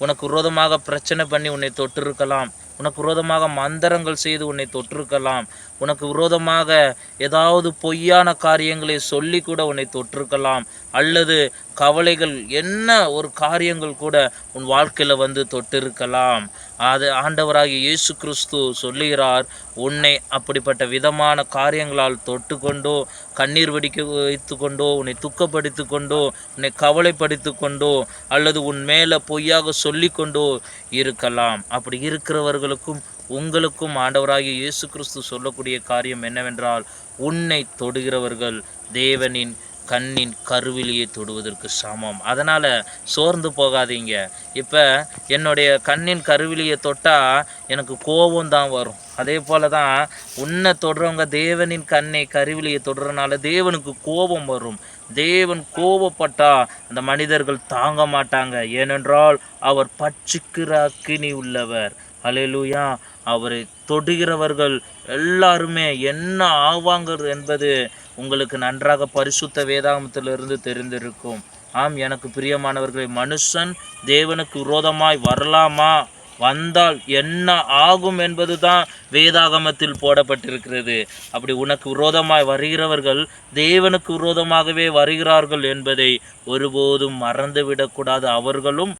உனக்கு விரோதமாக பிரச்சனை பண்ணி உன்னை தொட்டிருக்கலாம். உனக்கு விரோதமாக மந்திரங்கள் செய்து உன்னை தொற்றிருக்கலாம். உனக்கு விரோதமாக ஏதாவது பொய்யான காரியங்களை சொல்லி கூட உன்னை தொற்றிருக்கலாம். அல்லது கவலைகள் என்ன ஒரு காரியங்கள் கூட உன் வாழ்க்கையில் வந்து தொட்டிருக்கலாம். அது ஆண்டவராகிய இயேசு கிறிஸ்து சொல்லுகிறார், உன்னை அப்படிப்பட்ட விதமான காரியங்களால் தொட்டு கொண்டோ, கண்ணீர் வெடிக்க வைத்து கொண்டோ, உன்னை துக்கப்படுத்தி கொண்டோ, உன்னை கவலைப்படுத்தி கொண்டோ, அல்லது உன் மேலே பொய்யாக சொல்லி கொண்டோ இருக்கலாம். அப்படி இருக்கிறவர்களுக்கும் உங்களுக்கும் ஆண்டவராகிய இயேசு கிறிஸ்து சொல்லக்கூடிய காரியம் என்னவென்றால், உன்னை தொடுகிறவர்கள் தேவனின் கண்ணின் கருவிலியை தொடுவதற்கு சமம். அதனால் சோர்ந்து போகாதீங்க. இப்போ என்னுடைய கண்ணின் கருவிலியை தொட்டால் எனக்கு கோபம் தான் வரும். அதே போல தான் உன்னை தொடுறவங்க தேவனின் கண்ணை கருவிலியை தொடுறதுனால தேவனுக்கு கோபம் வரும். தேவன் கோபப்பட்டா அந்த மனிதர்கள் தாங்க மாட்டாங்க. ஏனென்றால் அவர் பட்சிக்கிற அக்கினி உள்ளவர். அல்லேலூயா. அவரை தொடுகிறவர்கள் எல்லாருமே என்ன ஆவாங்க என்பது உங்களுக்கு நன்றாக பரிசுத்த வேதாகமத்திலிருந்து தெரிந்திருக்கும். ஆம், எனக்கு பிரியமானவர்களை, மனுஷன் தேவனுக்கு விரோதமாய் வரலாமா, வந்தால் என்ன ஆகும் என்பது தான் வேதாகமத்தில் போடப்பட்டிருக்கிறது. அப்படி உனக்கு விரோதமாய் வருகிறவர்கள் தேவனுக்கு விரோதமாகவே வருகிறார்கள் என்பதை ஒருபோதும் மறந்துவிடக்கூடாது. அவர்களும்